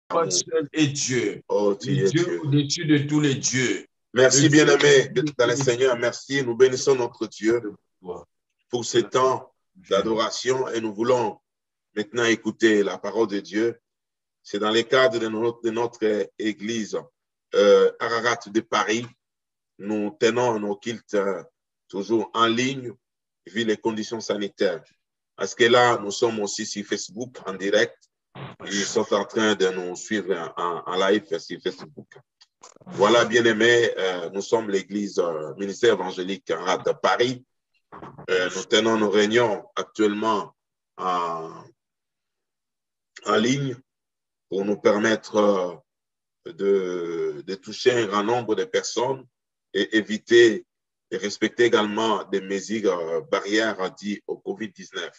Toi seul est Dieu. Oh, tu Le es Dieu Dieu. au-dessus de tous les dieux. Merci, bien-aimé, dans le Le Seigneur. Merci. Nous bénissons notre Dieu Dieu. pour ce temps d'adoration et nous voulons maintenant écouter la parole de Dieu. C'est dans le cadre de notre église Ararat de Paris. Nous tenons nos cultes toujours en ligne vu les conditions sanitaires. Parce que là, nous sommes aussi sur Facebook en direct. Ils sont en train de nous suivre en live sur Facebook. Voilà, bien-aimés, nous sommes l'église ministère évangélique Ararat de Paris. Nous tenons nos réunions actuellement en ligne pour nous permettre de toucher un grand nombre de personnes et éviter et respecter également des mesures barrières dites au COVID-19.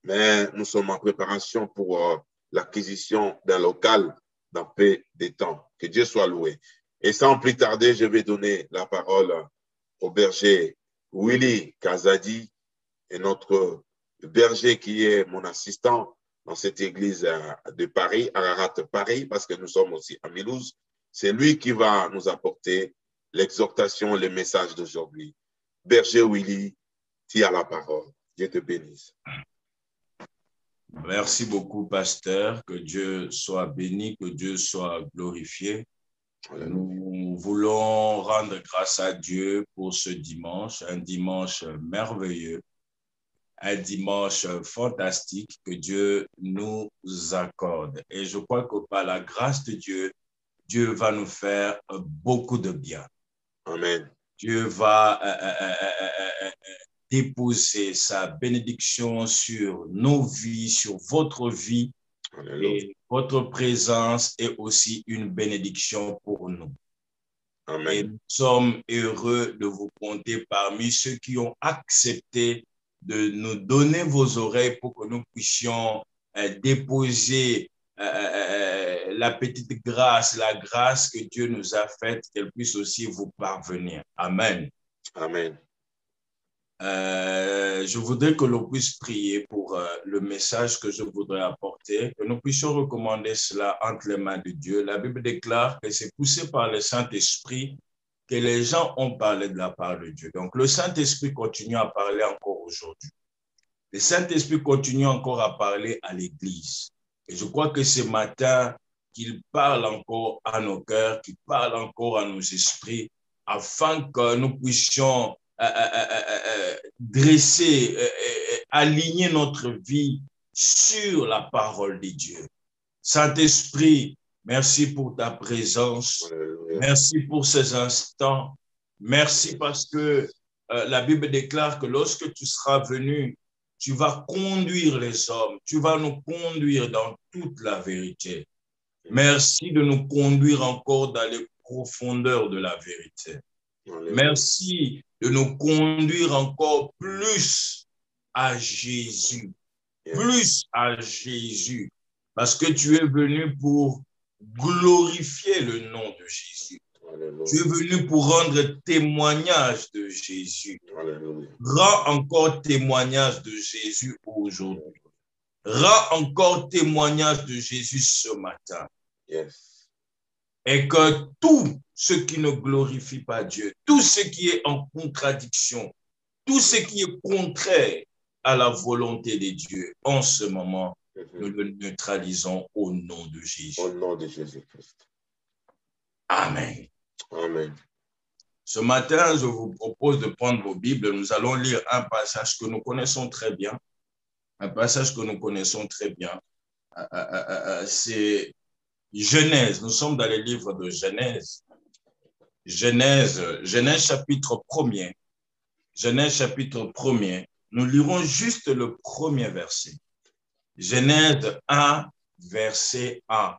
Mais nous sommes en préparation pour l'acquisition d'un local dans peu de temps. Que Dieu soit loué. Et sans plus tarder, je vais donner la parole au berger Willy Kazadi et notre berger qui est mon assistant dans cette église de Paris, Ararat Paris, parce que nous sommes aussi à Milouze. C'est lui qui va nous apporter l'exhortation, le message d'aujourd'hui. Berger Willy, tu as la parole. Dieu te bénisse. Merci beaucoup, pasteur. Que Dieu soit béni, que Dieu soit glorifié. Nous voulons rendre grâce à Dieu pour ce dimanche, un dimanche merveilleux, un dimanche fantastique que Dieu nous accorde. Et je crois que par la grâce de Dieu, Dieu va nous faire beaucoup de bien. Amen. Dieu va déposer sa bénédiction sur nos vies, sur votre vie. Alléluia. Et votre présence est aussi une bénédiction pour nous. Amen. Et nous sommes heureux de vous compter parmi ceux qui ont accepté de nous donner vos oreilles pour que nous puissions déposer la petite grâce, la grâce que Dieu nous a faite, qu'elle puisse aussi vous parvenir. Amen. Amen. Je voudrais que l'on puisse prier pour le message que je voudrais apporter, que nous puissions recommander cela entre les mains de Dieu. La Bible déclare que c'est poussé par le Saint-Esprit que les gens ont parlé de la part de Dieu. Donc, le Saint-Esprit continue à parler encore aujourd'hui. Le Saint-Esprit continue encore à parler à l'Église. Et je crois que ce matin, qu'il parle encore à nos cœurs, qu'il parle encore à nos esprits, afin que nous puissions dresser, aligner notre vie sur la parole de Dieu. Saint-Esprit, merci pour ta présence. Merci pour ces instants. Merci parce que la Bible déclare que lorsque tu seras venu, tu vas conduire les hommes, tu vas nous conduire dans toute la vérité. Merci de nous conduire encore dans les profondeurs de la vérité. Merci de nous conduire encore plus à Jésus, plus à Jésus, parce que tu es venu pour glorifier le nom de Jésus. Alléluia. Tu es venu pour rendre témoignage de Jésus. Alléluia. Rends encore témoignage de Jésus aujourd'hui. Rends encore témoignage de Jésus ce matin. Yes. Et que tout ce qui ne glorifie pas Dieu, tout ce qui est en contradiction, tout ce qui est contraire à la volonté de Dieu, en ce moment, nous le neutralisons au nom de Jésus. Au nom de Jésus-Christ. Amen. Amen. Ce matin, je vous propose de prendre vos Bibles. Nous allons lire un passage que nous connaissons très bien. Un passage que nous connaissons très bien. C'est Genèse. Nous sommes dans le livre de Genèse. Genèse chapitre 1er. Genèse chapitre 1er. Nous lirons juste le premier verset. Genèse 1, verset 1.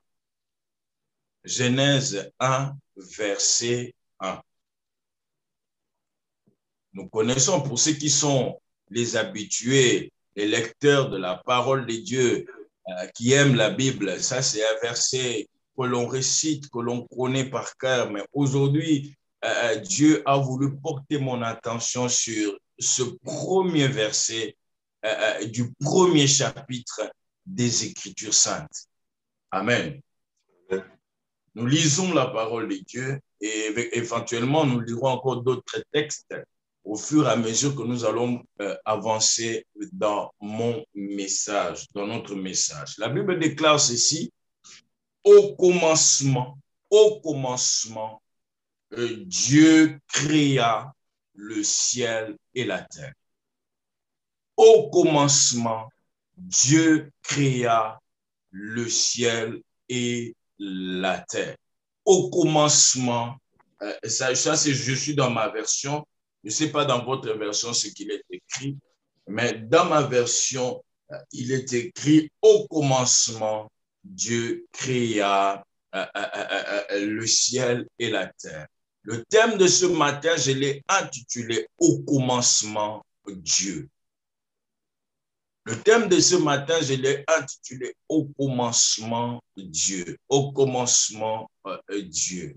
Genèse 1, verset 1. Nous connaissons, pour ceux qui sont les habitués, les lecteurs de la parole de Dieu, qui aiment la Bible, ça c'est un verset que l'on récite, que l'on connaît par cœur, mais aujourd'hui, Dieu a voulu porter mon attention sur ce premier verset du premier chapitre des Écritures saintes. Amen. Nous lisons la parole de Dieu et éventuellement, nous lirons encore d'autres textes au fur et à mesure que nous allons avancer dans mon message, dans notre message. La Bible déclare ceci: au commencement, Dieu créa le ciel et la terre. Au commencement, Dieu créa le ciel et la terre. Au commencement, ça c'est, je suis dans ma version, je ne sais pas dans votre version ce qu'il est écrit, mais dans ma version, il est écrit: au commencement, Dieu créa le ciel et la terre. Le thème de ce matin, je l'ai intitulé « Au commencement, Dieu ». Le thème de ce matin, je l'ai intitulé « Au commencement, Dieu ». Au commencement, Dieu.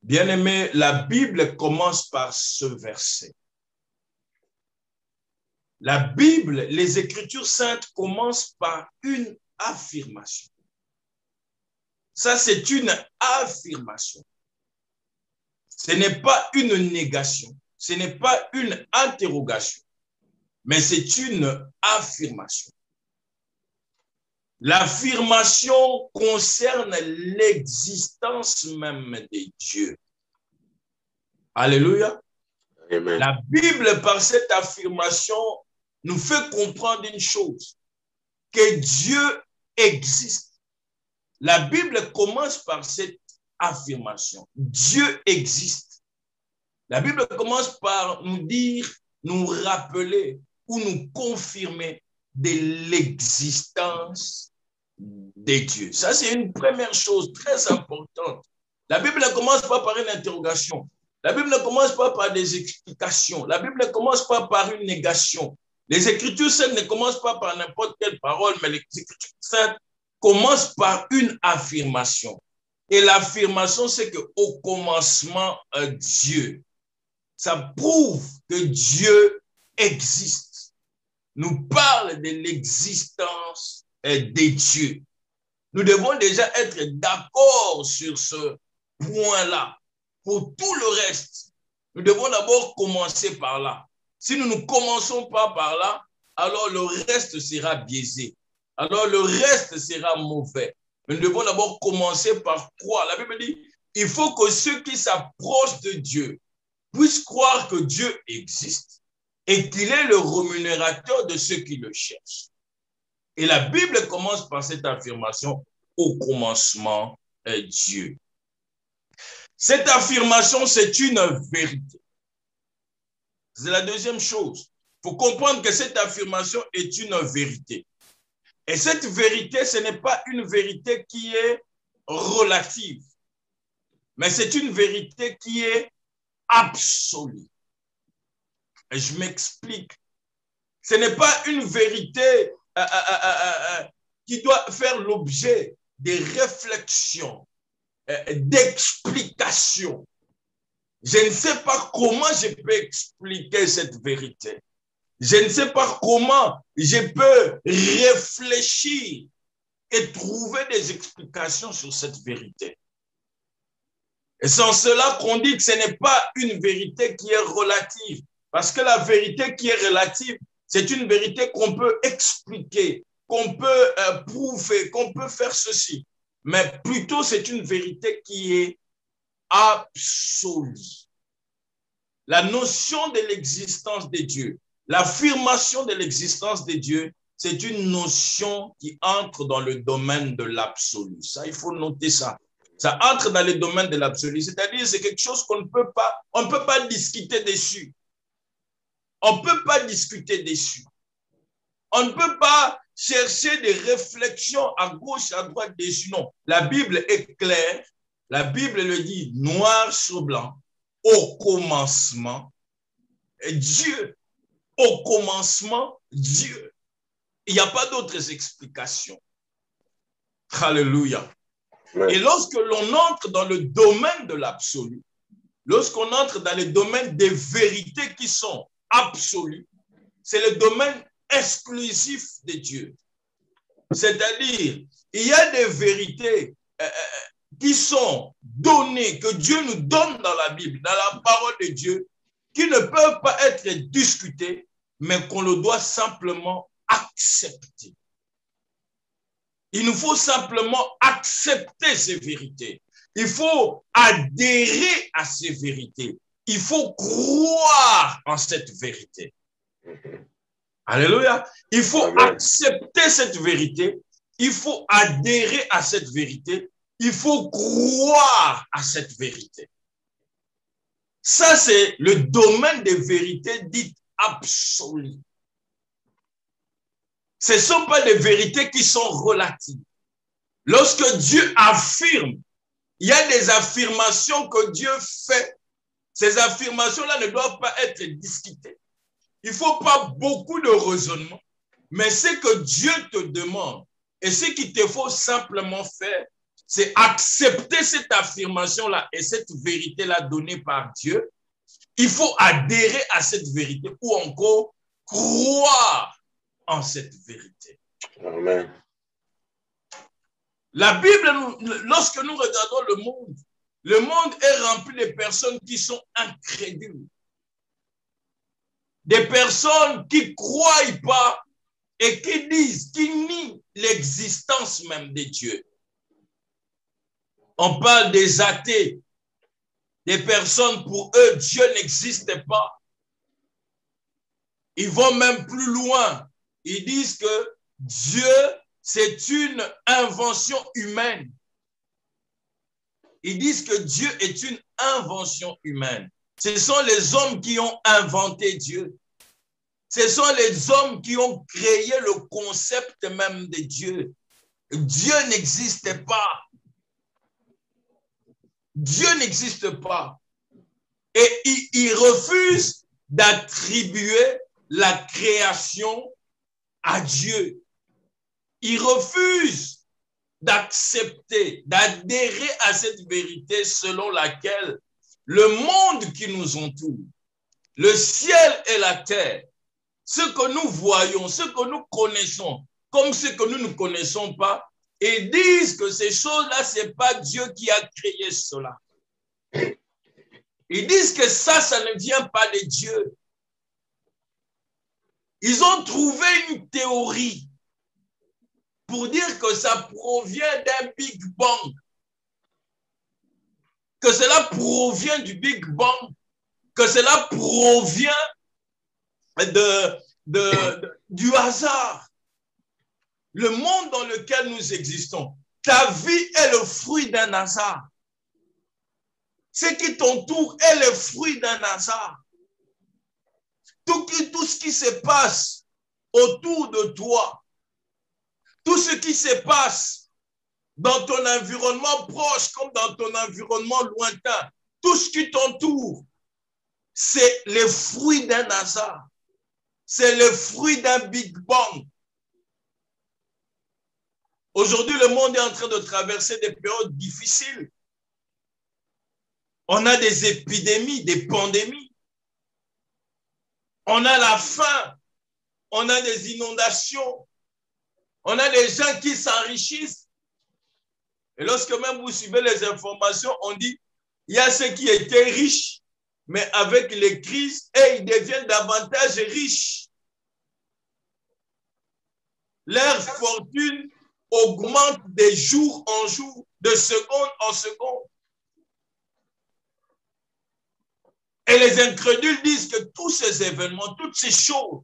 Bien-aimé, la Bible commence par ce verset. La Bible, les Écritures saintes commencent par une affirmation. Ça, c'est une affirmation. Ce n'est pas une négation, ce n'est pas une interrogation, mais c'est une affirmation. L'affirmation concerne l'existence même de Dieu. Alléluia. Amen. La Bible, par cette affirmation, nous fait comprendre une chose, que Dieu existe. La Bible commence par cette affirmation. Dieu existe. La Bible commence par nous dire, nous rappeler ou nous confirmer de l'existence de Dieu. Ça, c'est une première chose très importante. La Bible ne commence pas par une interrogation. La Bible ne commence pas par des explications. La Bible ne commence pas par une négation. Les Écritures saintes ne commencent pas par n'importe quelle parole, mais les Écritures saintes commencent par une affirmation. Et l'affirmation, c'est qu'au commencement, Dieu. Ça prouve que Dieu existe. Nous parle de l'existence de Dieu. Nous devons déjà être d'accord sur ce point-là. Pour tout le reste, nous devons d'abord commencer par là. Si nous ne commençons pas par là, alors le reste sera biaisé. Alors le reste sera mauvais. Mais nous devons d'abord commencer par croire. La Bible dit, il faut que ceux qui s'approchent de Dieu puissent croire que Dieu existe et qu'il est le rémunérateur de ceux qui le cherchent. Et la Bible commence par cette affirmation, au commencement, Dieu. Cette affirmation, c'est une vérité. C'est la deuxième chose. Il faut comprendre que cette affirmation est une vérité. Et cette vérité, ce n'est pas une vérité qui est relative, mais c'est une vérité qui est absolue. Et je m'explique. Ce n'est pas une vérité qui doit faire l'objet des réflexions, d'explications. Je ne sais pas comment je peux expliquer cette vérité. Je ne sais pas comment je peux réfléchir et trouver des explications sur cette vérité. Et c'est en cela qu'on dit que ce n'est pas une vérité qui est relative. Parce que la vérité qui est relative, c'est une vérité qu'on peut expliquer, qu'on peut prouver, qu'on peut faire ceci. Mais plutôt, c'est une vérité qui est absolue. La notion de l'existence de Dieu, l'affirmation de l'existence de Dieu, c'est une notion qui entre dans le domaine de l'absolu. Ça, il faut noter ça. Ça entre dans le domaine de l'absolu. C'est-à-dire, c'est quelque chose qu'on ne peut pas, on ne peut pas discuter dessus. On ne peut pas discuter dessus. On ne peut pas chercher des réflexions à gauche, à droite dessus. Non, la Bible est claire. La Bible le dit noir sur blanc. Au commencement, Dieu. Au commencement, Dieu. Il n'y a pas d'autres explications. Alléluia. Ouais. Et lorsque l'on entre dans le domaine de l'absolu, lorsqu'on entre dans le domaine des vérités qui sont absolues, c'est le domaine exclusif de Dieu. C'est-à-dire, il y a des vérités qui sont donnés, que Dieu nous donne dans la Bible, dans la parole de Dieu, qui ne peuvent pas être discutés, mais qu'on le doit simplement accepter. Il nous faut simplement accepter ces vérités. Il faut adhérer à ces vérités. Il faut croire en cette vérité. Alléluia. Il faut accepter cette vérité. Il faut adhérer à cette vérité. Il faut croire à cette vérité. Ça, c'est le domaine des vérités dites absolues. Ce ne sont pas des vérités qui sont relatives. Lorsque Dieu affirme, il y a des affirmations que Dieu fait. Ces affirmations-là ne doivent pas être discutées. Il ne faut pas beaucoup de raisonnement, mais ce que Dieu te demande et ce qu'il te faut simplement faire, c'est accepter cette affirmation-là et cette vérité-là donnée par Dieu. Il faut adhérer à cette vérité ou encore croire en cette vérité. Amen. La Bible, lorsque nous regardons le monde est rempli de personnes qui sont incrédules. Des personnes qui ne croient pas et qui disent, qui nient l'existence même de Dieu. On parle des athées, des personnes pour eux, Dieu n'existe pas. Ils vont même plus loin. Ils disent que Dieu, c'est une invention humaine. Ils disent que Dieu est une invention humaine. Ce sont les hommes qui ont inventé Dieu. Ce sont les hommes qui ont créé le concept même de Dieu. Dieu n'existe pas. Dieu n'existe pas. Et ils refusent d'attribuer la création à Dieu. Ils refusent d'accepter, d'adhérer à cette vérité selon laquelle le monde qui nous entoure, le ciel et la terre, ce que nous voyons, ce que nous connaissons, comme ce que nous ne connaissons pas, et disent que ces choses-là, ce n'est pas Dieu qui a créé cela. Ils disent que ça ne vient pas de Dieu. Ils ont trouvé une théorie pour dire que ça provient d'un Big Bang, que cela provient du Big Bang, que cela provient du hasard. Le monde dans lequel nous existons, ta vie est le fruit d'un hasard. Ce qui t'entoure est le fruit d'un hasard. Tout ce qui se passe autour de toi, tout ce qui se passe dans ton environnement proche comme dans ton environnement lointain, tout ce qui t'entoure, c'est le fruit d'un hasard. C'est le fruit d'un Big Bang. Aujourd'hui, le monde est en train de traverser des périodes difficiles. On a des épidémies, des pandémies. On a la faim. On a des inondations. On a des gens qui s'enrichissent. Et lorsque même vous suivez les informations, on dit, il y a ceux qui étaient riches, mais avec les crises, ils deviennent davantage riches. Leur fortune augmente de jour en jour, de seconde en seconde. Et les incrédules disent que tous ces événements, toutes ces choses,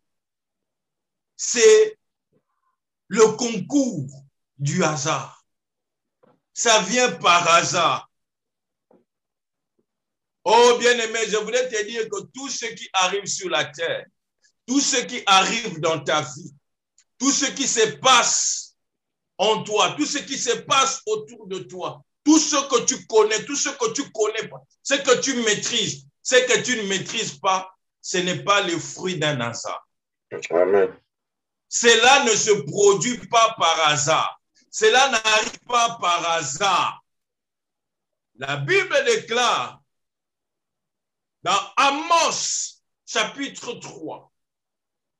c'est le concours du hasard. Ça vient par hasard. Oh, bien-aimé, je voulais te dire que tout ce qui arrive sur la terre, tout ce qui arrive dans ta vie, tout ce qui se passe en toi, tout ce qui se passe autour de toi, tout ce que tu connais, tout ce que tu connais pas, ce que tu maîtrises, ce que tu ne maîtrises pas, ce n'est pas le fruit d'un hasard. Amen. Cela ne se produit pas par hasard. Cela n'arrive pas par hasard. La Bible déclare dans Amos, chapitre 3,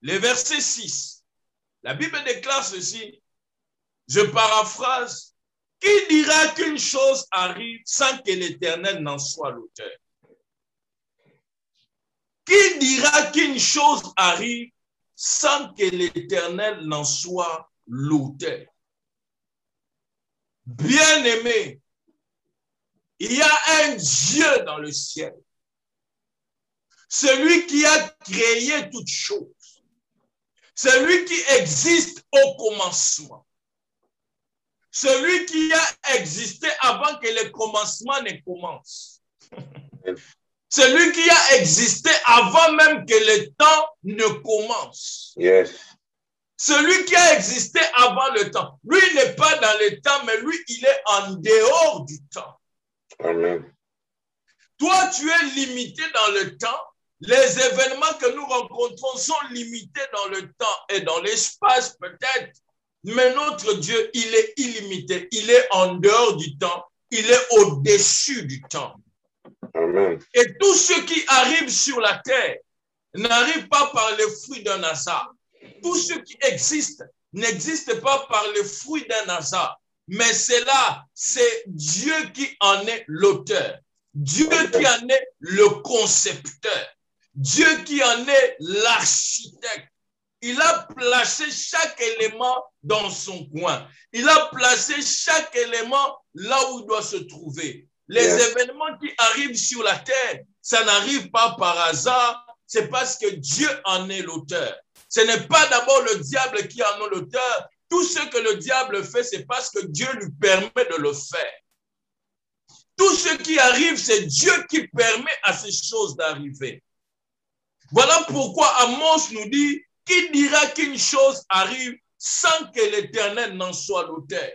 le verset 6, la Bible déclare ceci, je paraphrase, Qui dira qu'une chose arrive sans que l'Éternel n'en soit l'auteur? Qui dira qu'une chose arrive sans que l'Éternel n'en soit l'auteur? Bien-aimé, il y a un Dieu dans le ciel. Celui qui a créé toutes choses. Celui qui existe au commencement. Celui qui a existé avant que le commencement ne commence. Celui qui a existé avant même que le temps ne commence. Yes. Celui qui a existé avant le temps. Lui n'est pas dans le temps, mais lui, il est en dehors du temps. Amen. Toi, tu es limité dans le temps. Les événements que nous rencontrons sont limités dans le temps et dans l'espace peut-être. Mais notre Dieu, il est illimité. Il est en dehors du temps. Il est au-dessus du temps. Amen. Et tout ce qui arrive sur la terre n'arrive pas par les fruits d'un hasard. Tout ce qui existe n'existe pas par les fruits d'un hasard. Mais c'est là, c'est Dieu qui en est l'auteur. Dieu qui en est le concepteur. Dieu qui en est l'architecte. Il a placé chaque élément dans son coin. Il a placé chaque élément là où il doit se trouver. Les événements qui arrivent sur la terre, ça n'arrive pas par hasard, c'est parce que Dieu en est l'auteur. Ce n'est pas d'abord le diable qui en est l'auteur. Tout ce que le diable fait, c'est parce que Dieu lui permet de le faire. Tout ce qui arrive, c'est Dieu qui permet à ces choses d'arriver. Voilà pourquoi Amos nous dit, qui dira qu'une chose arrive sans que l'Éternel n'en soit l'auteur?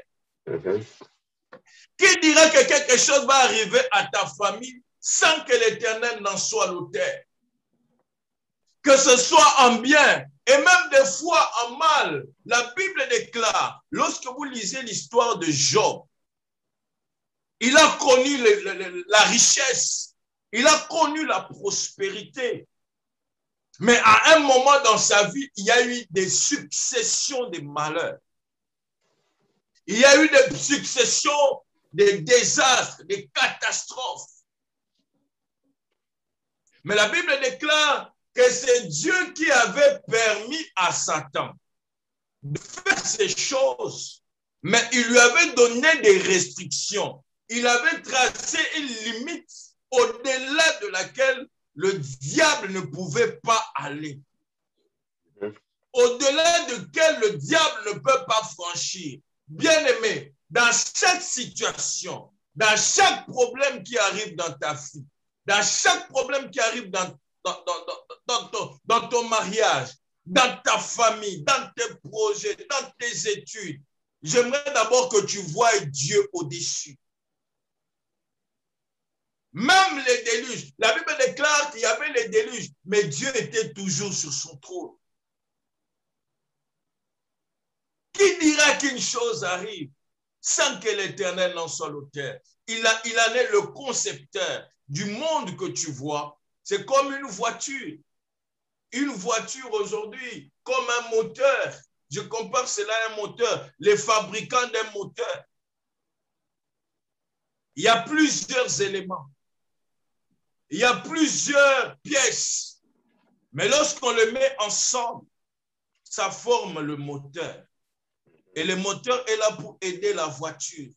Qui dira que quelque chose va arriver à ta famille sans que l'Éternel n'en soit l'auteur? Que ce soit en bien et même des fois en mal. La Bible déclare, lorsque vous lisez l'histoire de Job, il a connu la richesse, il a connu la prospérité. Mais à un moment dans sa vie, il y a eu des successions de malheurs. Il y a eu des successions de désastres, des catastrophes. Mais la Bible déclare que c'est Dieu qui avait permis à Satan de faire ces choses. Mais il lui avait donné des restrictions. Il avait tracé une limite au-delà de laquelle le diable ne pouvait pas aller. Au-delà de laquelle le diable ne peut pas franchir. Bien-aimé, dans chaque situation, dans chaque problème qui arrive dans ta vie, dans chaque problème qui arrive dans ton mariage, dans ta famille, dans tes projets, dans tes études, j'aimerais d'abord que tu voies Dieu au-dessus. Même les déluges, la Bible déclare qu'il y avait les déluges, mais Dieu était toujours sur son trône. Qui dira qu'une chose arrive sans que l'Éternel n'en soit l'auteur? Il en est le concepteur du monde que tu vois. C'est comme une voiture. Une voiture aujourd'hui, comme un moteur. Je compare cela à un moteur. Les fabricants d'un moteur. Il y a plusieurs éléments. Il y a plusieurs pièces. Mais lorsqu'on le met ensemble, ça forme le moteur. Et le moteur est là pour aider la voiture,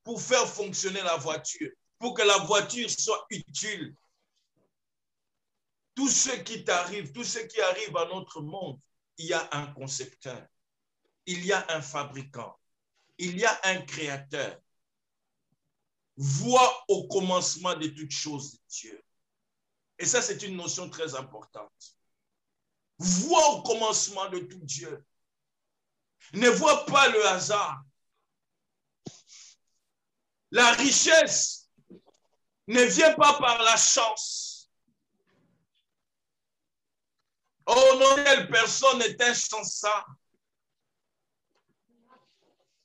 pour faire fonctionner la voiture, pour que la voiture soit utile. Tout ce qui t'arrive, tout ce qui arrive à notre monde, il y a un concepteur, il y a un fabricant, il y a un créateur. Vois au commencement de toutes choses de Dieu. Et ça, c'est une notion très importante. Vois au commencement de tout Dieu. Ne vois pas le hasard. La richesse ne vient pas par la chance. Oh non, telle personne est un chancard.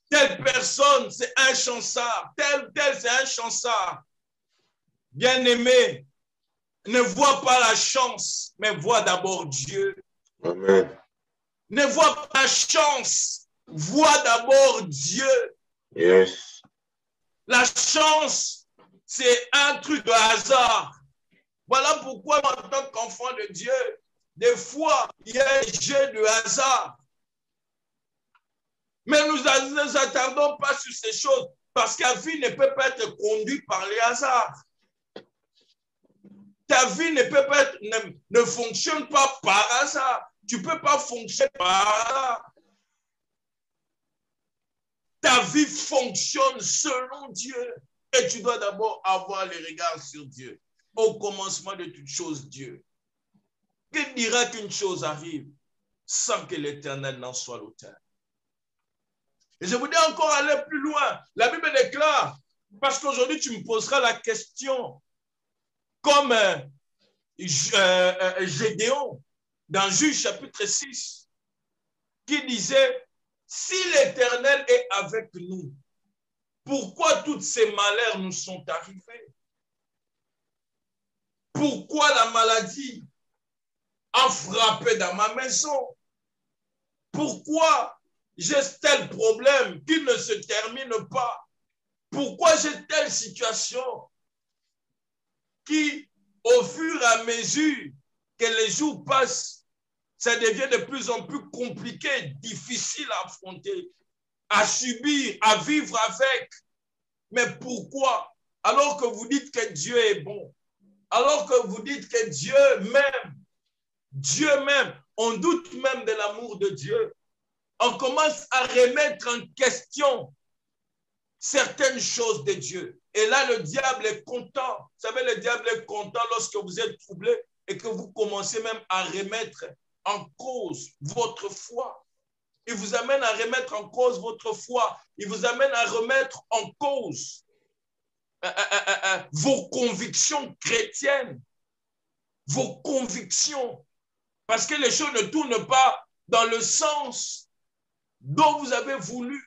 Telle personne, c'est un chancard. Tel, c'est un chancard. Bien-aimé, ne vois pas la chance, mais vois d'abord Dieu. Amen. Ne vois pas la chance, vois d'abord Dieu. Yes. La chance, c'est un truc de hasard. Voilà pourquoi, en tant qu'enfant de Dieu, des fois, il y a un jeu de hasard. Mais nous ne nous attardons pas sur ces choses parce que la vie ne peut pas être conduite par les hasards. Ta vie ne peut pas être, ne fonctionne pas par hasard. Tu ne peux pas fonctionner par hasard. Ta vie fonctionne selon Dieu. Et tu dois d'abord avoir les regards sur Dieu. Au commencement de toute chose, Dieu. Qui dira qu'une chose arrive sans que l'Éternel n'en soit l'auteur? Et je voudrais encore aller plus loin. La Bible déclare, parce qu'aujourd'hui tu me poseras la question, comme Gédéon, dans Juge chapitre 6, qui disait, si l'Éternel est avec nous, pourquoi tous ces malheurs nous sont arrivés? Pourquoi la maladie a frappé dans ma maison? Pourquoi j'ai tel problème qui ne se termine pas? Pourquoi j'ai telle situation qui, au fur et à mesure que les jours passent, ça devient de plus en plus compliqué, difficile à affronter, à subir, à vivre avec? Mais pourquoi? Alors que vous dites que Dieu est bon, alors que vous dites que Dieu m'aime, on doute même de l'amour de Dieu. On commence à remettre en question certaines choses de Dieu. Et là, le diable est content. Vous savez, le diable est content lorsque vous êtes troublé et que vous commencez même à remettre en cause votre foi. Il vous amène à remettre en cause votre foi. Il vous amène à remettre en cause vos convictions chrétiennes, vos convictions. Parce que les choses ne tournent pas dans le sens dont vous avez voulu.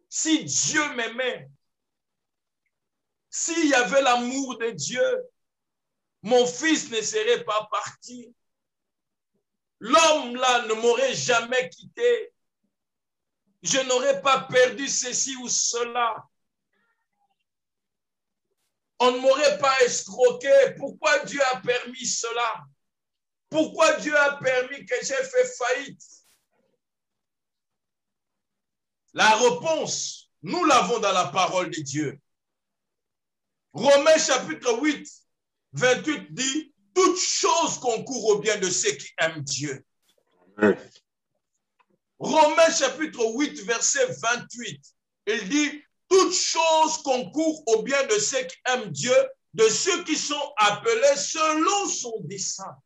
Si Dieu m'aimait, s'il y avait l'amour de Dieu, mon fils ne serait pas parti. L'homme là ne m'aurait jamais quitté. Je n'aurais pas perdu ceci ou cela. On ne m'aurait pas escroqué. Pourquoi Dieu a permis cela? Pourquoi Dieu a permis que j'ai fait faillite? La réponse, nous l'avons dans la parole de Dieu. Romains chapitre 8, 28 dit, toute chose concourt au bien de ceux qui aiment Dieu. Romains chapitre 8, verset 28, il dit, toute chose concourt au bien de ceux qui aiment Dieu, de ceux qui sont appelés selon son dessein.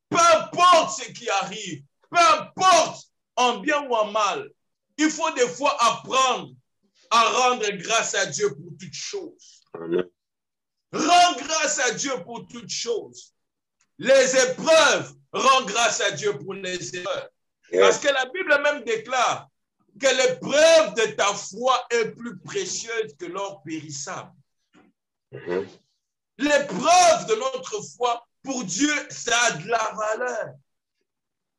Peu importe ce qui arrive, peu importe en bien ou en mal, il faut des fois apprendre à rendre grâce à Dieu pour toutes choses. Rends grâce à Dieu pour toutes choses. Les épreuves, rends grâce à Dieu pour les épreuves. Parce que la Bible même déclare que l'épreuve de ta foi est plus précieuse que l'or périssable. L'épreuve de notre foi, pour Dieu, ça a de la valeur.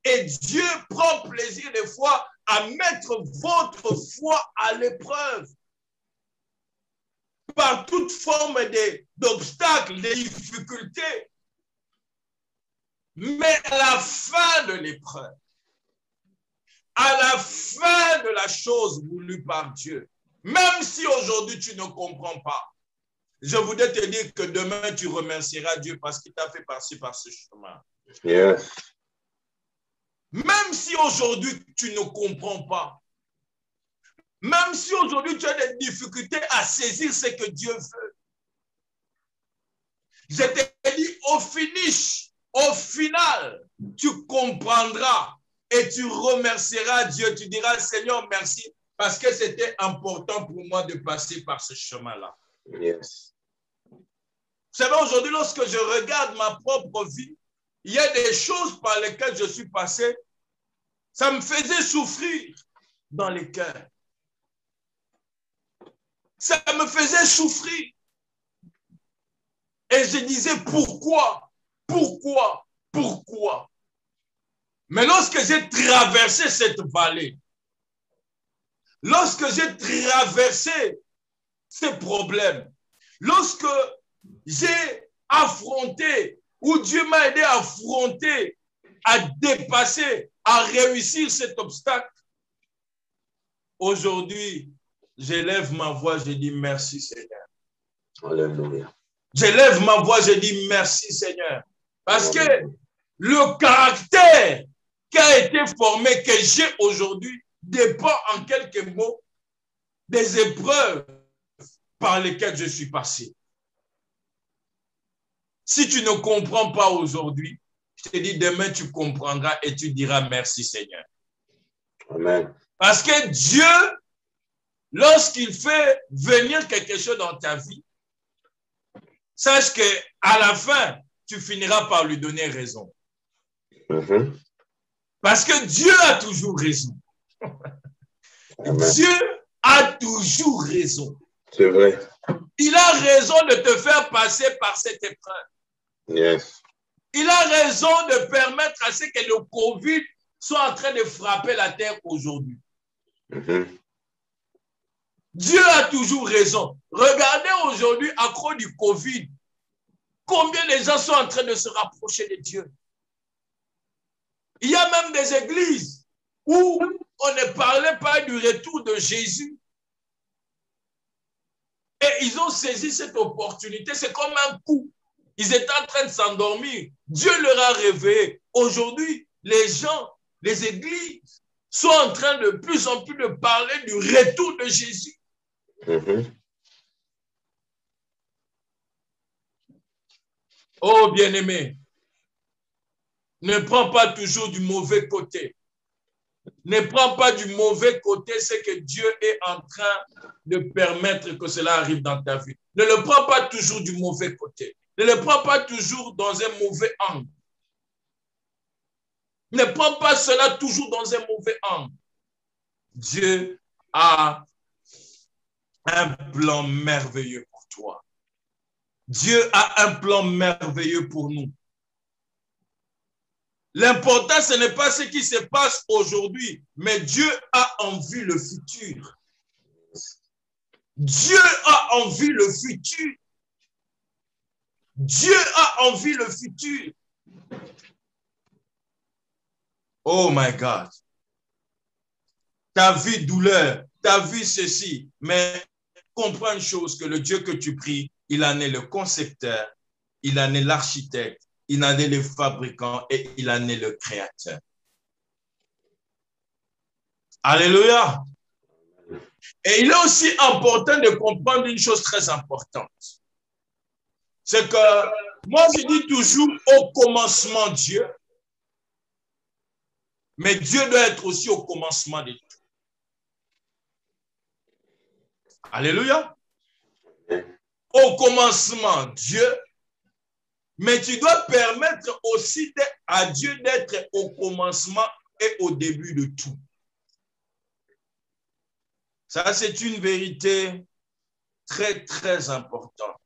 Et Dieu prend plaisir des fois à mettre votre foi à l'épreuve. Par toute forme d'obstacles, de difficultés. Mais à la fin de l'épreuve, à la fin de la chose voulue par Dieu, même si aujourd'hui tu ne comprends pas, je voudrais te dire que demain tu remercieras Dieu parce qu'il t'a fait passer par ce chemin. Yes. Même si aujourd'hui tu ne comprends pas, même si aujourd'hui tu as des difficultés à saisir ce que Dieu veut, je te dis au finish, au final, tu comprendras et tu remercieras Dieu. Tu diras, Seigneur, merci, parce que c'était important pour moi de passer par ce chemin-là. Yes. Vous savez, aujourd'hui, lorsque je regarde ma propre vie, il y a des choses par lesquelles je suis passé, ça me faisait souffrir dans les cœurs. Ça me faisait souffrir. Et je disais, pourquoi? Pourquoi? Pourquoi? Mais lorsque j'ai traversé cette vallée, lorsque j'ai traversé ces problèmes, lorsque j'ai affronté, ou Dieu m'a aidé à affronter, à dépasser, à réussir cet obstacle, aujourd'hui, j'élève ma voix, je dis merci Seigneur. Alléluia. J'élève ma voix, je dis merci Seigneur. Parce que le caractère qui a été formé, que j'ai aujourd'hui, dépend en quelques mots des épreuves par lesquelles je suis passé. Si tu ne comprends pas aujourd'hui, je te dis demain tu comprendras et tu diras merci Seigneur. Amen. Parce que Dieu, lorsqu'il fait venir quelque chose dans ta vie, sache qu'à la fin, tu finiras par lui donner raison. Parce que Dieu a toujours raison. Amen. Dieu a toujours raison. C'est vrai. Il a raison de te faire passer par cette épreuve. Yes. Il a raison de permettre à ce que le Covid soit en train de frapper la terre aujourd'hui. Dieu a toujours raison. Regardez aujourd'hui, à cause du Covid, combien de gens sont en train de se rapprocher de Dieu. Il y a même des églises où on ne parlait pas du retour de Jésus. Et ils ont saisi cette opportunité. C'est comme un coup. Ils étaient en train de s'endormir. Dieu leur a réveillé. Aujourd'hui, les gens, les églises sont en train de plus en plus de parler du retour de Jésus. Oh, bien-aimé, ne prends pas toujours du mauvais côté. Ne prends pas du mauvais côté ce que Dieu est en train de permettre que cela arrive dans ta vie. Ne le prends pas toujours du mauvais côté. Ne le prends pas toujours dans un mauvais angle. Ne prends pas cela toujours dans un mauvais angle. Dieu a un plan merveilleux pour toi. Dieu a un plan merveilleux pour nous. L'important, ce n'est pas ce qui se passe aujourd'hui, mais Dieu a en vue le futur. Dieu a en vue le futur. Dieu a en vue le futur. Oh my God. Tu as vu douleur, tu as vu ceci, mais comprends une chose, que le Dieu que tu pries, il en est le concepteur, il en est l'architecte, il en est le fabricant et il en est le créateur. Alléluia. Et il est aussi important de comprendre une chose très importante. C'est que moi, je dis toujours au commencement Dieu, mais Dieu doit être aussi au commencement de tout. Alléluia. Au commencement Dieu, mais tu dois permettre aussi à Dieu d'être au commencement et au début de tout. Ça, c'est une vérité très, très importante.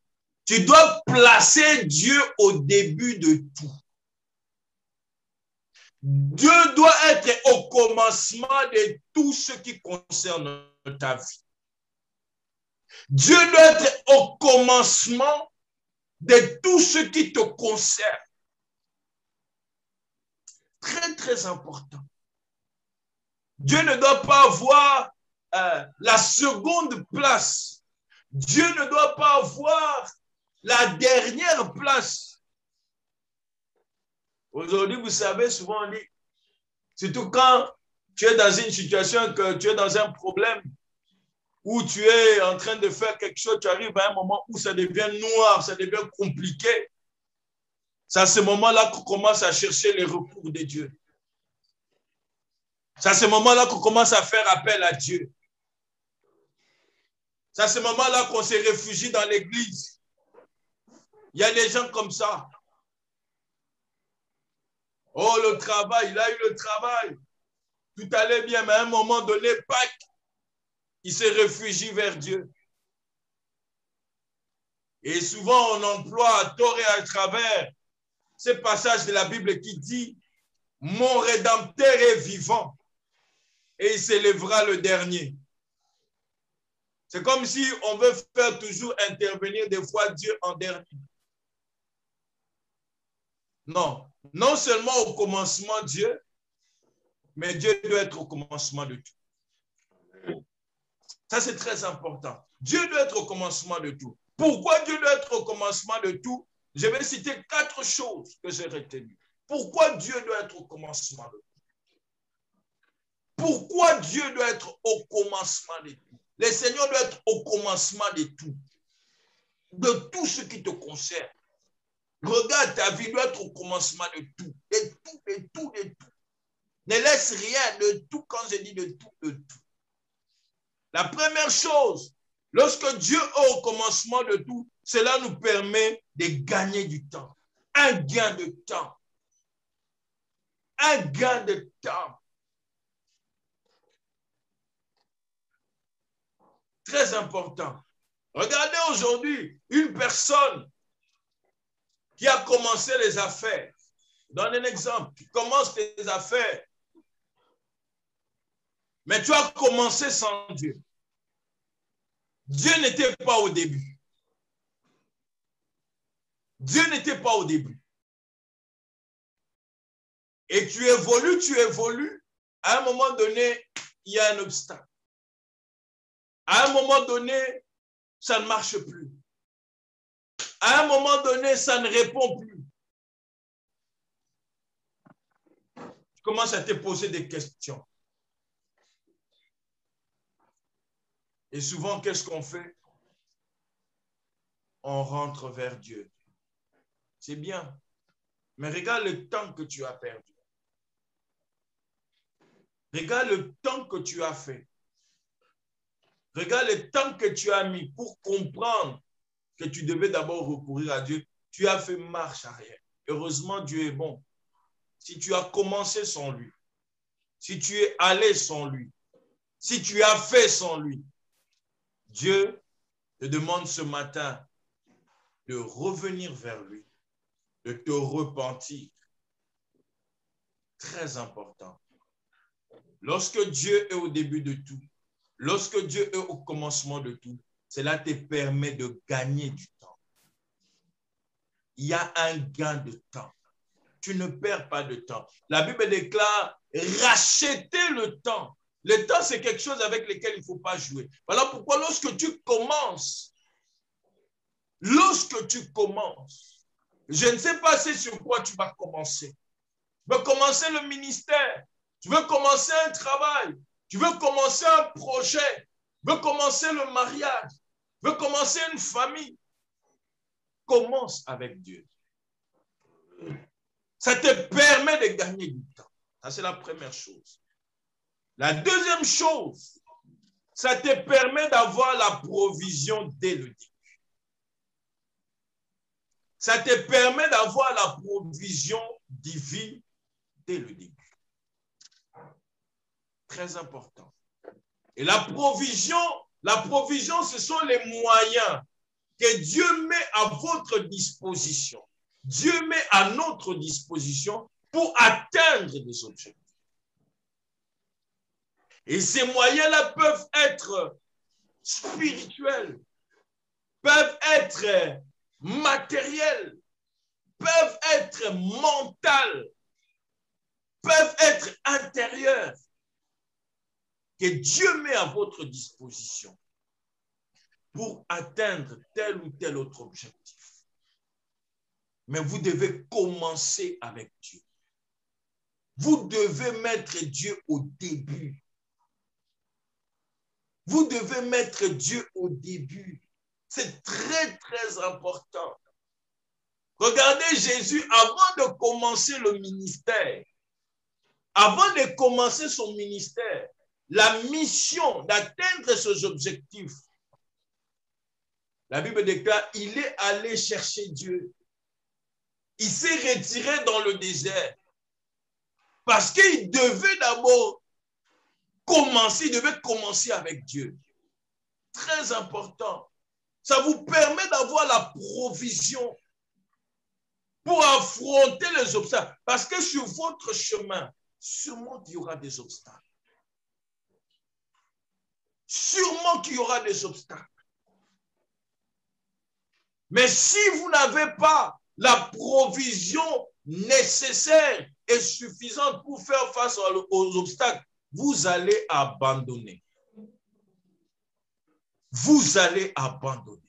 Tu dois placer Dieu au début de tout. Dieu doit être au commencement de tout ce qui concerne ta vie. Dieu doit être au commencement de tout ce qui te concerne. Très, très important. Dieu ne doit pas avoir la seconde place. Dieu ne doit pas avoir la dernière place. Aujourd'hui, vous savez, souvent on dit, surtout quand tu es dans une situation, que tu es dans un problème, où tu es en train de faire quelque chose, tu arrives à un moment où ça devient noir, ça devient compliqué. C'est à ce moment-là qu'on commence à chercher les recours de Dieu. C'est à ce moment-là qu'on commence à faire appel à Dieu. C'est à ce moment-là qu'on se réfugie dans l'église. Il y a des gens comme ça. Oh, le travail, il a eu le travail. Tout allait bien, mais à un moment donné, Pâques, il se réfugie vers Dieu. Et souvent, on emploie à tort et à travers ce passage de la Bible qui dit « Mon Rédempteur est vivant et il s'élèvera le dernier. » C'est comme si on veut faire toujours intervenir des fois Dieu en dernier. Non, non seulement au commencement Dieu, mais Dieu doit être au commencement de tout. Ça, c'est très important. Dieu doit être au commencement de tout. Pourquoi Dieu doit être au commencement de tout? Je vais citer 4 choses que j'ai retenues. Pourquoi Dieu doit être au commencement de tout? Pourquoi Dieu doit être au commencement de tout? Le Seigneur doit être au commencement de tout ce qui te concerne. Regarde, ta vie doit être au commencement de tout, de tout, de tout, de tout. Ne laisse rien de tout quand je dis de tout, de tout. La première chose, lorsque Dieu est au commencement de tout, cela nous permet de gagner du temps. Un gain de temps. Un gain de temps. Très important. Regardez aujourd'hui une personne qui a commencé les affaires. Je donne un exemple. Tu commences tes affaires, mais tu as commencé sans Dieu. Dieu n'était pas au début. Dieu n'était pas au début. Et tu évolues. À un moment donné, il y a un obstacle. À un moment donné, ça ne marche plus. À un moment donné, ça ne répond plus. Tu commences à te poser des questions. Et souvent, qu'est-ce qu'on fait? On rentre vers Dieu. C'est bien. Mais regarde le temps que tu as perdu. Regarde le temps que tu as fait. Regarde le temps que tu as mis pour comprendre que tu devais d'abord recourir à Dieu. Tu as fait marche arrière. Heureusement, Dieu est bon. Si tu as commencé sans lui, si tu es allé sans lui, si tu as fait sans lui, Dieu te demande ce matin de revenir vers lui, de te repentir. Très important. Lorsque Dieu est au début de tout, lorsque Dieu est au commencement de tout, cela te permet de gagner du temps. Il y a un gain de temps. Tu ne perds pas de temps. La Bible déclare racheter le temps. Le temps, c'est quelque chose avec lequel il ne faut pas jouer. Voilà pourquoi lorsque tu commences, je ne sais pas sur quoi tu vas commencer. Tu veux commencer le ministère, tu veux commencer un travail, tu veux commencer un projet, tu veux commencer le mariage, tu veux commencer une famille. Commence avec Dieu. Ça te permet de gagner du temps. Ça, c'est la première chose. La deuxième chose, ça te permet d'avoir la provision dès le début. Ça te permet d'avoir la provision divine dès le début. Très important. Et la provision, ce sont les moyens que Dieu met à votre disposition. Dieu met à notre disposition pour atteindre des objectifs. Et ces moyens-là peuvent être spirituels, peuvent être matériels, peuvent être mentaux, peuvent être intérieurs, que Dieu met à votre disposition pour atteindre tel ou tel autre objectif. Mais vous devez commencer avec Dieu. Vous devez mettre Dieu au début. Vous devez mettre Dieu au début. C'est très, très important. Regardez Jésus, avant de commencer le ministère, avant de commencer son ministère, la mission d'atteindre ses objectifs, la Bible déclare, il est allé chercher Dieu. Il s'est retiré dans le désert parce qu'il devait d'abord commencer avec Dieu. Très important. Ça vous permet d'avoir la provision pour affronter les obstacles. Parce que sur votre chemin, sûrement il y aura des obstacles. sûrement qu'il y aura des obstacles. Mais si vous n'avez pas la provision nécessaire et suffisante pour faire face aux obstacles, vous allez abandonner. Vous allez abandonner.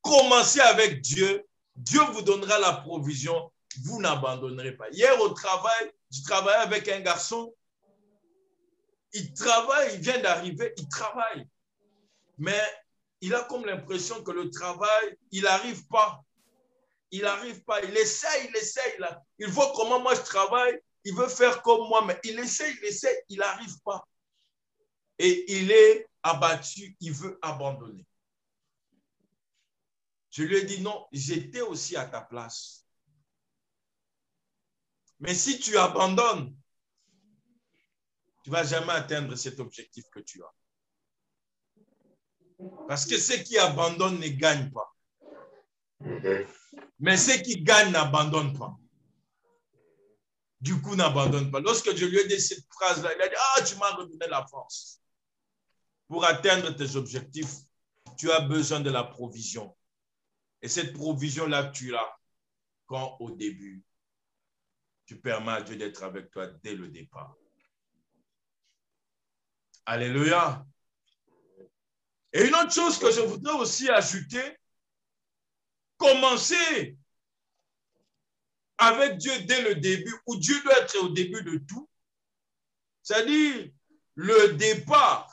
Commencez avec Dieu. Dieu vous donnera la provision. Vous n'abandonnerez pas. Hier au travail, je travaillais avec un garçon. Il travaille, il vient d'arriver, il travaille. Mais il a comme l'impression que le travail, il n'arrive pas. Il n'arrive pas. Il essaie. Il voit comment moi je travaille. Il veut faire comme moi, mais il essaie, il n'arrive pas. Et il est abattu, il veut abandonner. Je lui ai dit non, j'étais aussi à ta place. Mais si tu abandonnes, tu ne vas jamais atteindre cet objectif que tu as. Parce que ceux qui abandonnent ne gagnent pas. Mais ceux qui gagnent n'abandonnent pas. Du coup, n'abandonne pas. Lorsque je lui ai dit cette phrase-là, il a dit, ah, tu m'as redonné la force. Pour atteindre tes objectifs, tu as besoin de la provision. Et cette provision-là, tu l'as quand au début, tu permets à Dieu d'être avec toi dès le départ. Alléluia. Et une autre chose que je voudrais aussi ajouter, commencer avec Dieu dès le début, où Dieu doit être au début de tout. C'est-à-dire, le départ,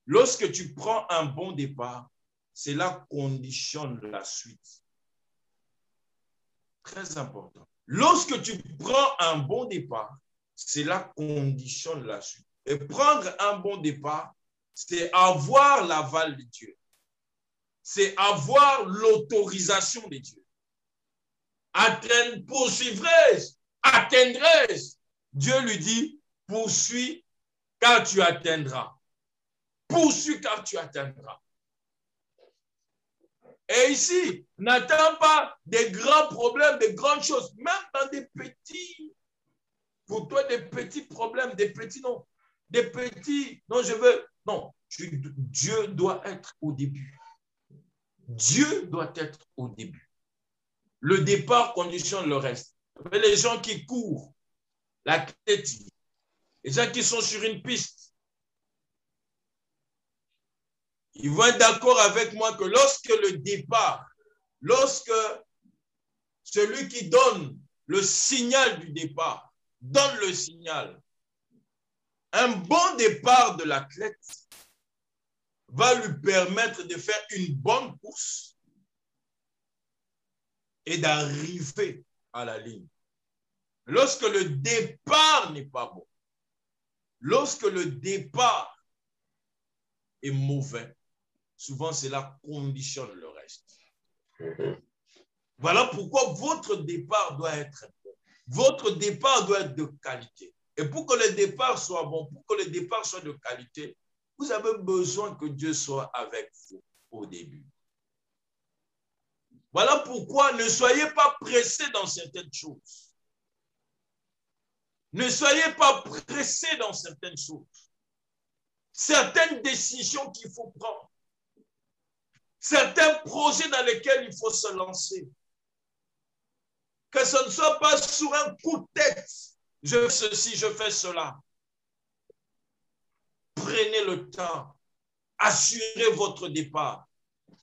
lorsque tu prends un bon départ, cela conditionne la suite. Très important. Lorsque tu prends un bon départ, cela conditionne la suite. Et prendre un bon départ, c'est avoir l'aval de Dieu. C'est avoir l'autorisation de Dieu. Poursuivrai-je, atteindrai-je. Dieu lui dit, poursuis car tu atteindras. Poursuis car tu atteindras. Et ici, n'attends pas des grands problèmes, des grandes choses, même dans des petits, pour toi, des petits problèmes, des petits, non, Dieu doit être au début. Dieu doit être au début. Le départ conditionne le reste. Les gens qui courent, la tête, les gens qui sont sur une piste, ils vont être d'accord avec moi que lorsque celui qui donne le signal du départ, donne le signal, un bon départ de l'athlète va lui permettre de faire une bonne course et d'arriver à la ligne. Lorsque le départ n'est pas bon, lorsque le départ est mauvais, souvent cela conditionne le reste. Voilà pourquoi votre départ doit être bon. Votre départ doit être de qualité. Et pour que le départ soit bon, pour que le départ soit de qualité, vous avez besoin que Dieu soit avec vous au début. Voilà pourquoi ne soyez pas pressés dans certaines choses. Ne soyez pas pressés dans certaines choses. Certaines décisions qu'il faut prendre. Certains projets dans lesquels il faut se lancer. Que ce ne soit pas sur un coup de tête. Je fais ceci, je fais cela. Prenez le temps. Assurez votre départ.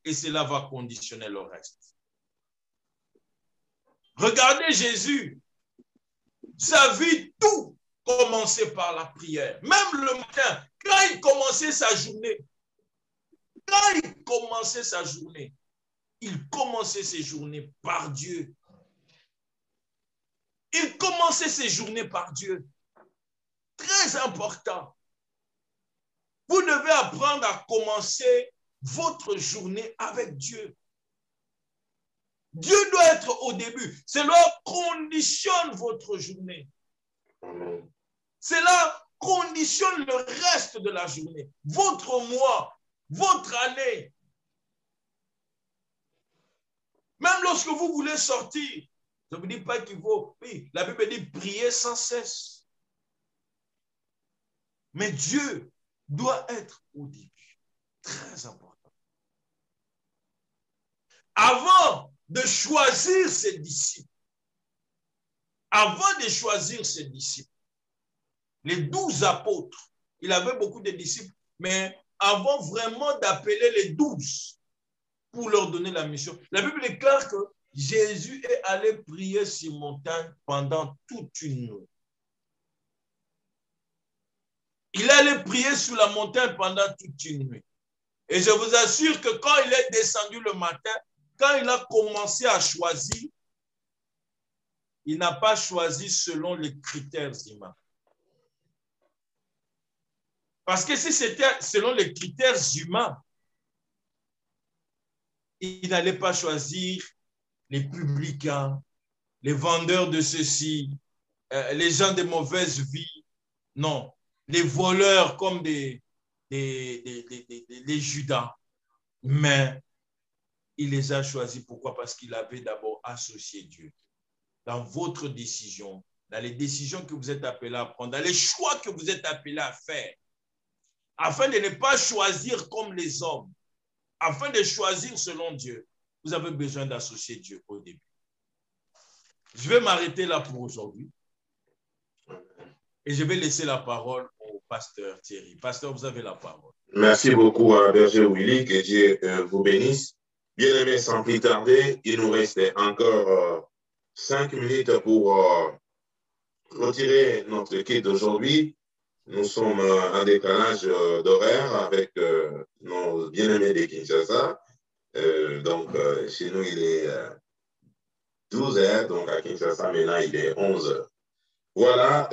Et cela va conditionner le reste. Regardez Jésus. Sa vie, tout commençait par la prière. Même le matin, quand il commençait sa journée, il commençait ses journées par Dieu. Il commençait ses journées par Dieu. Très important. Vous devez apprendre à commencer votre journée avec Dieu. Dieu doit être au début. Cela conditionne votre journée. Cela conditionne le reste de la journée. Votre mois, votre année. Même lorsque vous voulez sortir, je ne vous dis pas qu'il faut. Oui, la Bible dit prier sans cesse. Mais Dieu doit être au début. Très important. Avant de choisir ses disciples, les 12 apôtres, il avait beaucoup de disciples, mais avant vraiment d'appeler les 12 pour leur donner la mission, la Bible déclare que Jésus est allé prier sur montagne pendant toute une nuit. Il allait prier sur la montagne pendant toute une nuit. Et je vous assure que quand il est descendu le matin, quand il a commencé à choisir, il n'a pas choisi selon les critères humains. Parce que si c'était selon les critères humains, il n'allait pas choisir les publicains, les vendeurs de ceci, les gens de mauvaise vie. Non, les voleurs comme des Judas. Mais il les a choisis. Pourquoi? Parce qu'il avait d'abord associé Dieu. Dans votre décision, dans les décisions que vous êtes appelés à prendre, dans les choix que vous êtes appelés à faire, afin de ne pas choisir comme les hommes, afin de choisir selon Dieu, vous avez besoin d'associer Dieu au début. Je vais m'arrêter là pour aujourd'hui. Et je vais laisser la parole au pasteur Thierry. Pasteur, vous avez la parole. Merci beaucoup à Berger Willy, que Dieu vous bénisse. Bien-aimés, sans plus tarder, il nous reste encore 5 minutes pour retirer notre kit d'aujourd'hui. Nous sommes en décalage d'horaire avec nos bien-aimés de Kinshasa. Donc, chez nous, il est 12 heures, donc à Kinshasa, maintenant, il est 11 heures. Voilà,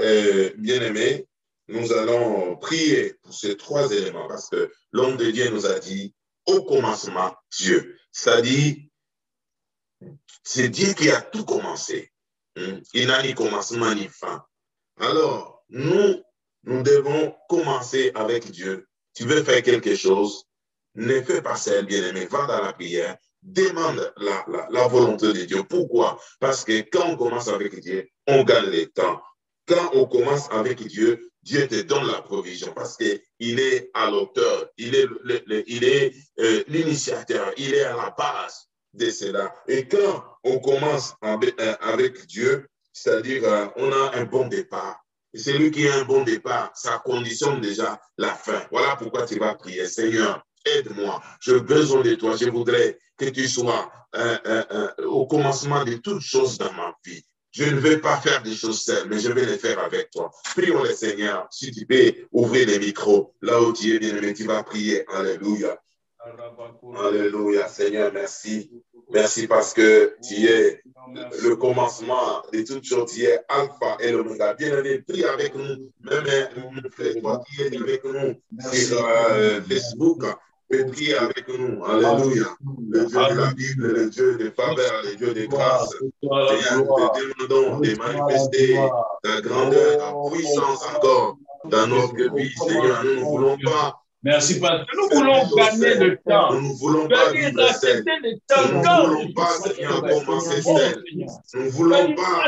bien-aimés, nous allons prier pour ces 3 éléments parce que l'homme de Dieu nous a dit au commencement, Dieu. C'est-à-dire, c'est Dieu qui a tout commencé. Il n'a ni commencement ni fin. Alors, nous devons commencer avec Dieu. Tu veux faire quelque chose, ne fais pas seul, bien-aimé. Va dans la prière, demande la volonté de Dieu. Pourquoi? Parce que quand on commence avec Dieu, on gagne le temps. Quand on commence avec Dieu, Dieu te donne la provision parce qu'il est à l'auteur, il est l'initiateur, il est à la base de cela. Et quand on commence avec Dieu, c'est-à-dire on a un bon départ. Et celui qui a un bon départ, ça conditionne déjà la fin. Voilà pourquoi tu vas prier. Seigneur, aide-moi. J'ai besoin de toi. Je voudrais que tu sois au commencement de toutes choses dans ma vie. Je ne vais pas faire des choses seules, mais je vais les faire avec toi. Prions le Seigneur. Si tu peux ouvrir les micros, là où tu es bien-aimé, tu vas prier. Alléluia. Alléluia. Seigneur, merci. Merci parce que tu es le commencement de toutes choses. Tu es Alpha et l'Oméga. Bien-aimé, prie avec nous. Même toi qui es avec nous sur Facebook, prie avec nous. Alléluia. Le Dieu de la Bible, le Dieu des faveurs, le Dieu des grâces. Seigneur, nous te demandons de manifester ta grandeur, ta puissance encore dans notre vie. Seigneur, nous ne voulons pas. Merci parce que nous voulons gagner le temps. Nous ne voulons pas vivre seul. Nous ne voulons pas, Seigneur, commencer seul. Nous ne voulons pas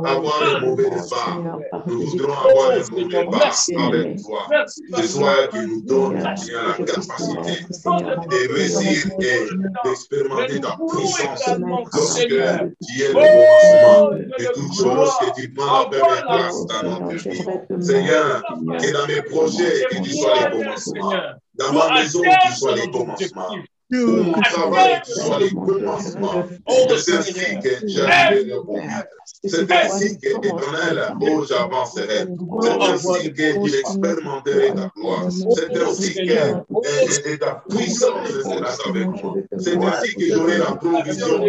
avoir un mauvais départ. Nous voudrons avoir un bon départ avec toi. Ce soir, tu nous donnes, Seigneur, la capacité de réussir et d'expérimenter ta puissance. Lorsque tu es le commencement de toutes choses, que tu prends la première place dans notre vie. Seigneur, que dans mes projets, que tu sois le commencement. Dans ma maison, tu sois les commencements. Pour mon travail, tu sois les commencements. C'est ainsi que j'arriverai le bon but. C'est ainsi que, éternel, oh, j'avancerai. C'est ainsi que tu expérimenterais ta gloire. C'est ainsi que ta puissance sera avec moi. C'est ainsi que j'aurai la provision.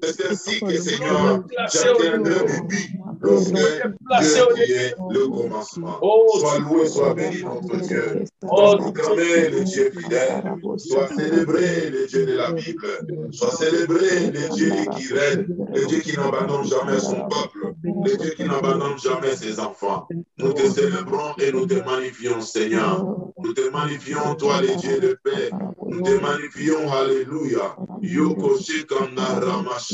C'est ainsi que, Seigneur, j'atteindrai mes buts. Lorsque Dieu qui est le commencement. Sois loué, sois béni, notre Dieu. Sois proclamé le Dieu fidèle. Sois célébré le Dieu de la Bible. Sois célébré le Dieu qui règne. Le Dieu qui n'abandonne jamais son peuple. Le Dieu qui n'abandonne jamais ses enfants. Nous te célébrons et nous te magnifions, Seigneur. Nous te magnifions, toi, le Dieu de paix. Nous te magnifions, alléluia. Yoko Shekanda Ramash.